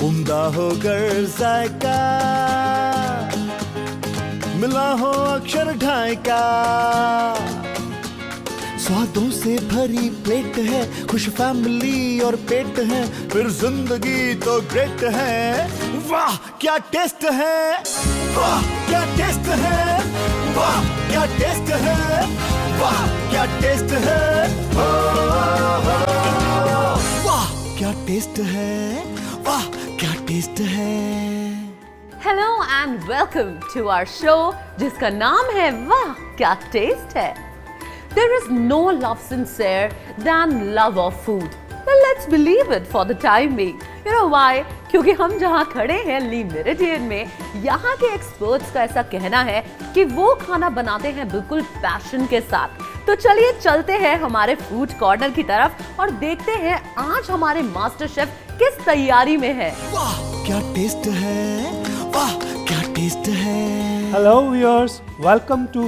उम्दा हो गर जायका, मिला हो अक्षर ढाई का। स्वादों से भरी प्लेट है, खुश फैमिली और पेट है, फिर जिंदगी तो ग्रेट है। वाह क्या टेस्ट है, वाह क्या टेस्ट है, वाह क्या टेस्ट है, वाह क्या टेस्ट है, वाह क्या टेस्ट है, वाह क्या टेस्ट है। Hello and welcome to our show जिसका नाम है वाह क्या टेस्ट है। There is no love sincere than love of food. Well, let's believe it for the time being. You know why? क्योंकि हम जहाँ खड़े हैं ली मेरिडियन में, यहाँ के एक्सपर्ट्स का ऐसा कहना है कि वो खाना बनाते हैं बिल्कुल पैशन के साथ। तो चलिए चलते हैं हमारे फूड कॉर्नर की तरफ और देखते हैं आज हमारे मास्टर शेफ किस तैयारी में है। वाह क्या टेस्ट है, वाह क्या टेस्ट है। Hello viewers, welcome to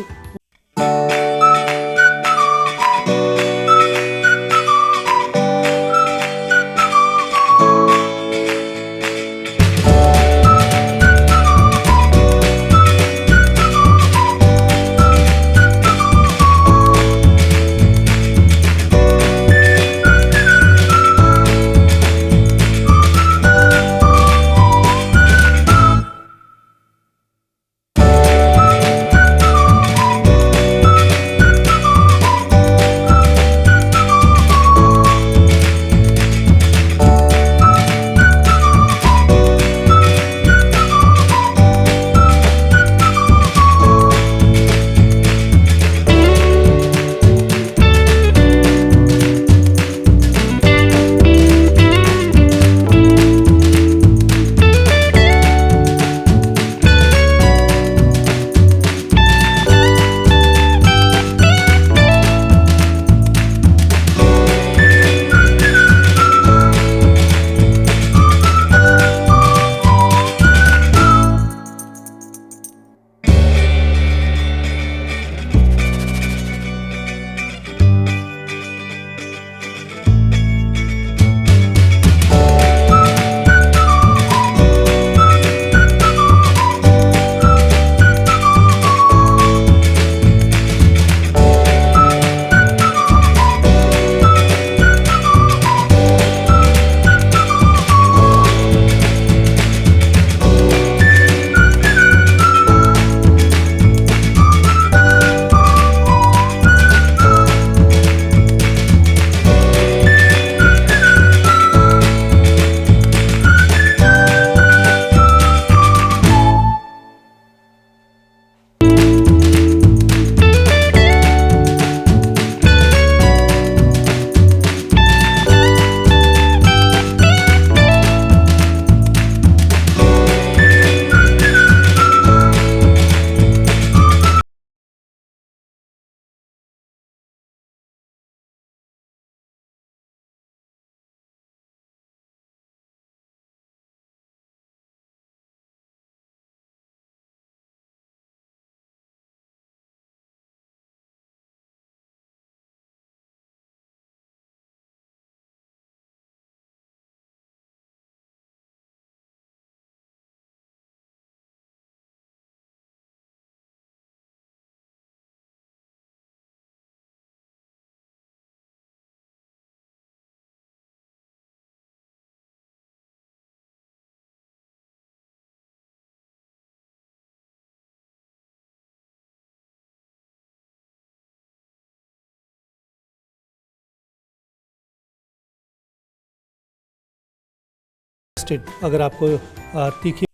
अगर आपको तीखी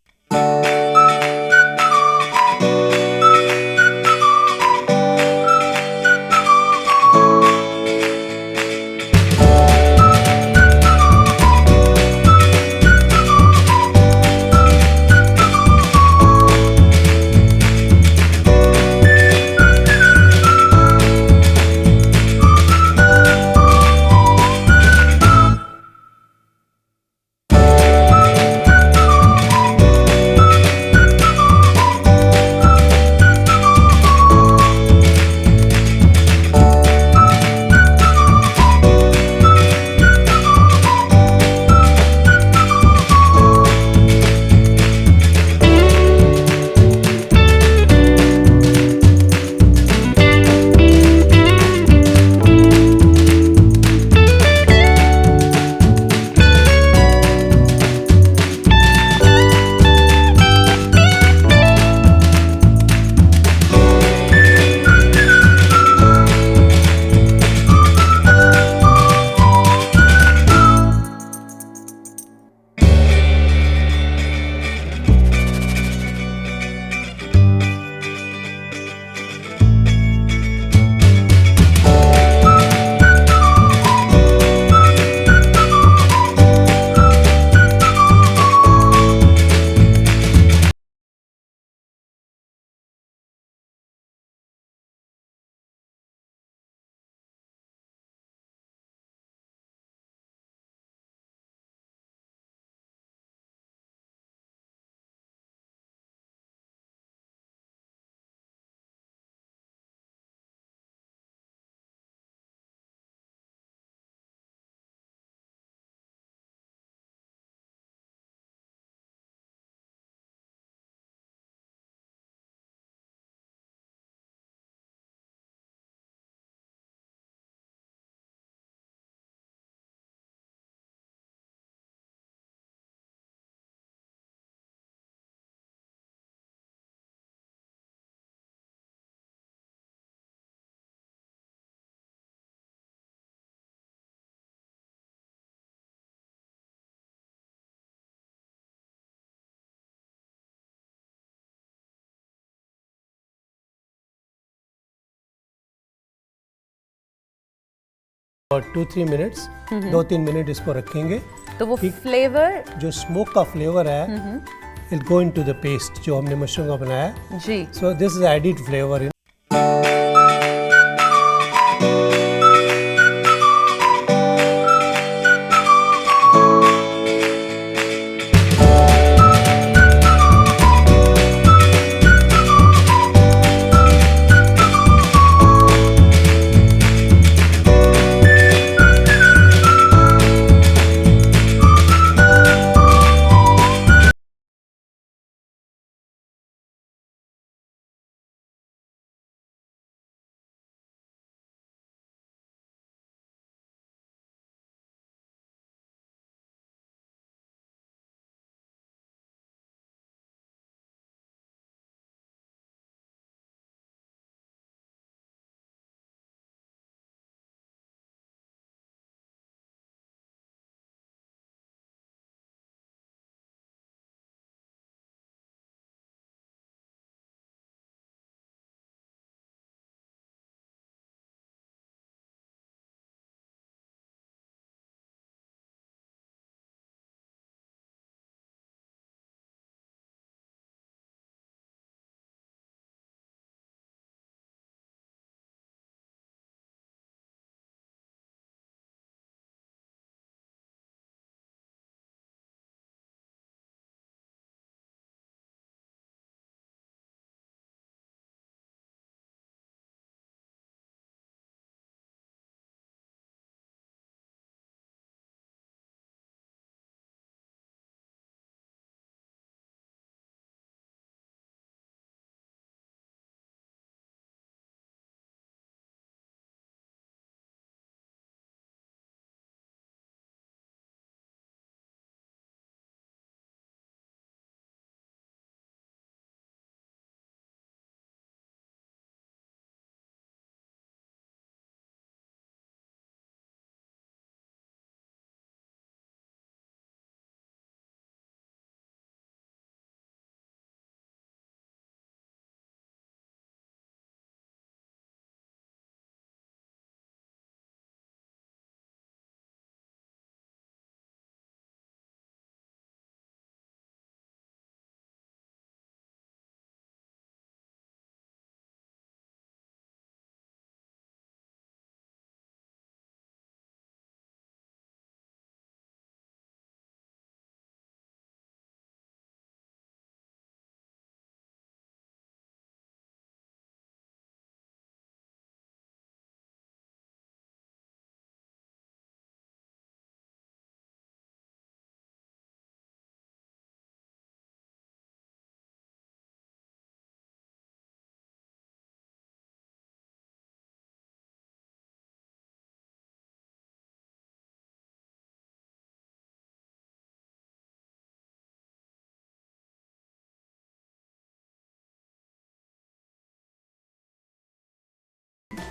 और 2-3 मिनट्स 2-3 मिनट इसको रखेंगे। तो वो फ्लेवर जो स्मोक का फ्लेवर है it go into the paste जो हमने मशरूम का बनाया है। जी। So this is added flavour.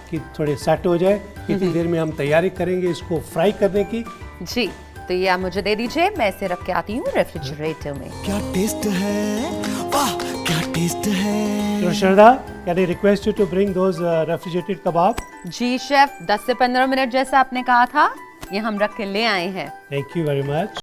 कि थोड़े सेट हो जाए इतनी देर में हम तैयारी करेंगे इसको फ्राई करने की। जी, तो ये आप मुझे दे दीजिए, मैं इसे रख के आती हूँ रेफ्रिजरेटर में। क्या टेस्ट है, वाह क्या टेस्ट है। तो Shraddha, can I request you to bring those refrigerated kebab? जी शेफ, 10 से 15 मिनट जैसा आपने कहा था, ये हम रख के ले आए हैं। Thank you very much.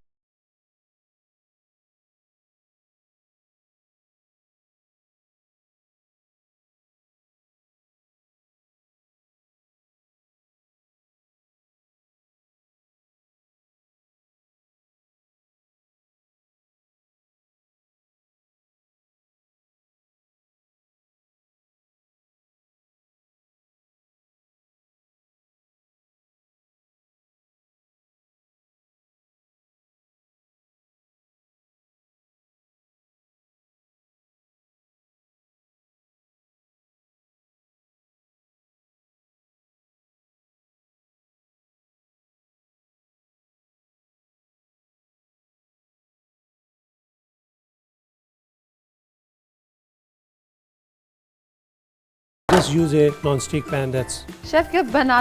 Just use a non-stick pan. That's chef के बना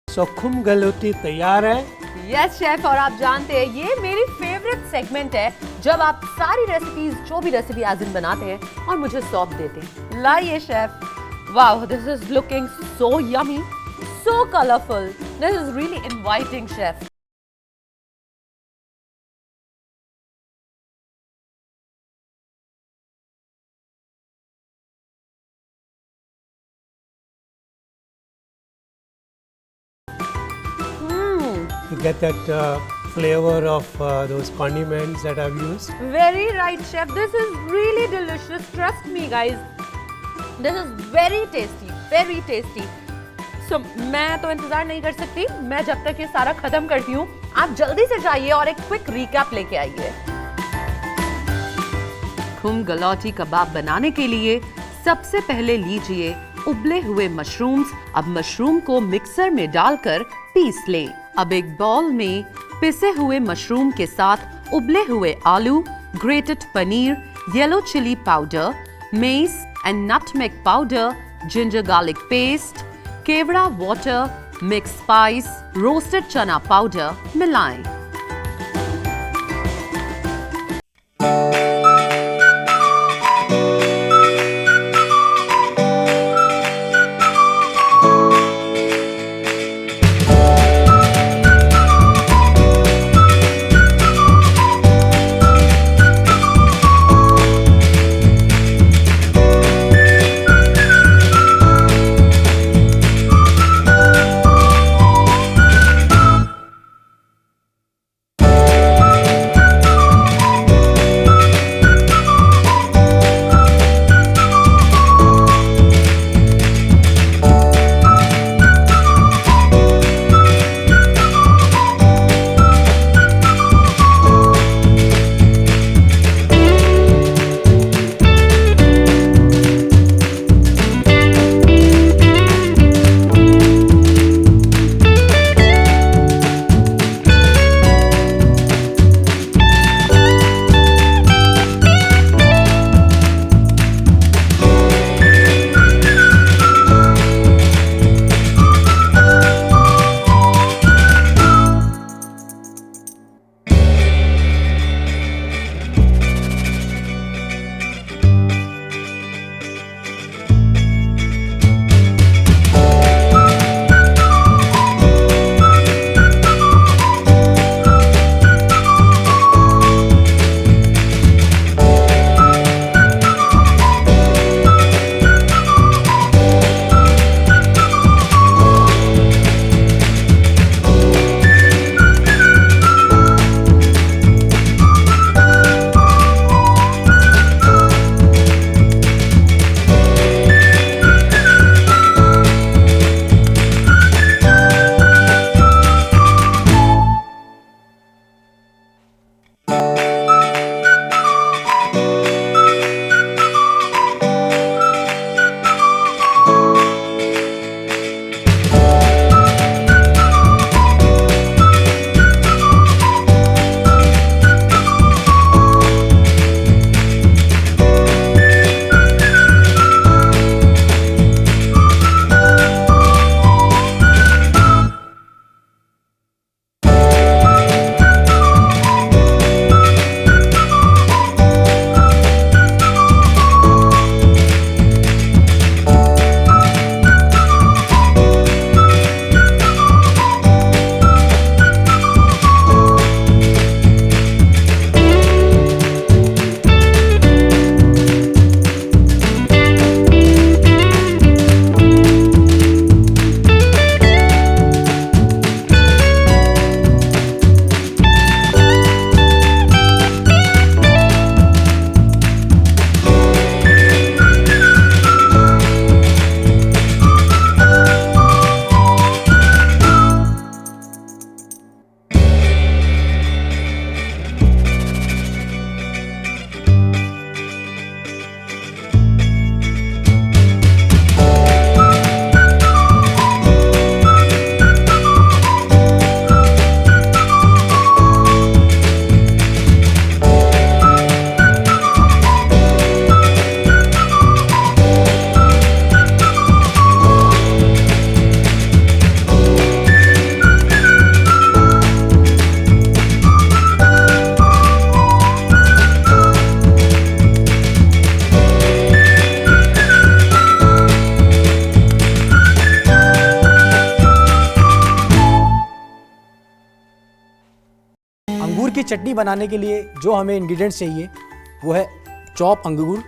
सो कुंभ गलौटी तैयार है. यस शेफ, और आप जानते हैं ये मेरी फेवरेट सेगमेंट है जब आप सारी रेसिपीज जो भी रेसिपी आज दिन बनाते हैं और मुझे सौंप देते हैं. लाइए chef. Wow, this is looking so yummy, so colourful. This is really inviting chef. You get that flavor of those condiments that I've used. Very right, chef. This is really delicious. Trust me, guys. This is very tasty, very tasty. So, मैं तो इंतजार नहीं कर सकती. मैं जब तक ये सारा खत्म करती हूँ, आप जल्दी से जाइए और एक क्विक रिकैप लेके आइए. कुंभ गलौटी कबाब बनाने के लिए सबसे पहले लीजिए उबले हुए मशरूम्स. अब मशरूम को मिक्सर में डालकर पीस लें. अब एक बाउल में पिसे हुए मशरूम के साथ उबले हुए आलू, grated paneer, yellow chilli powder, mace and nutmeg powder, ginger garlic paste, kewra water, mix spice, roasted chana powder मिलाएं. अंगूर की चटनी बनाने के लिए जो हमें इंग्रेडिएंट्स चाहिए वो है चॉप अंगूर,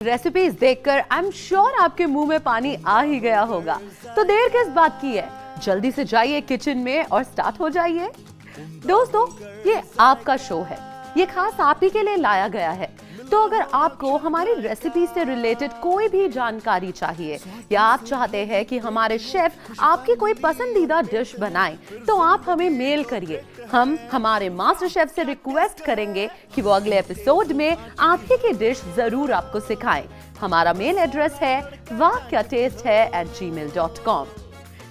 रेसिपीज देखकर आई एम श्योर आपके मुंह में पानी आ ही गया होगा। तो देर किस बात की है, जल्दी से जाइए किचन में और स्टार्ट हो जाइए। दोस्तों, ये आपका शो है, ये खास आप ही के लिए लाया गया है। तो अगर आपको हमारी रेसिपी से रिलेटेड कोई भी जानकारी चाहिए या आप चाहते हैं कि हमारे शेफ आपकी कोई पसंदीदा डिश बनाएं, तो आप हमें मेल करिए। हम हमारे मास्टर शेफ से रिक्वेस्ट करेंगे कि वो अगले एपिसोड में आप ही की डिश जरूर आपको सिखाएं। हमारा मेल एड्रेस है wahkyaTasteHai@gmail.com।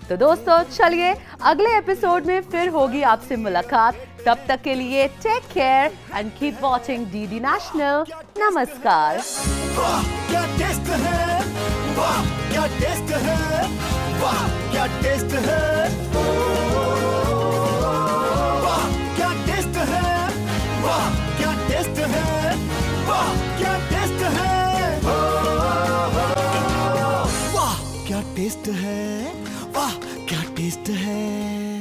तो दोस्तों, चलिए अगले एपिसोड में फिर होगी आपसे मुलाकात। तब तक के लिए take care and keep watching DD National. नमस्कार। वाह क्या टेस्ट है, वाह क्या टेस्ट है, वाह क्या टेस्ट है, वाह क्या टेस्ट है, वाह क्या टेस्ट है, वाह क्या टेस्ट है, वाह क्या टेस्ट है, वाह क्या टेस्ट है।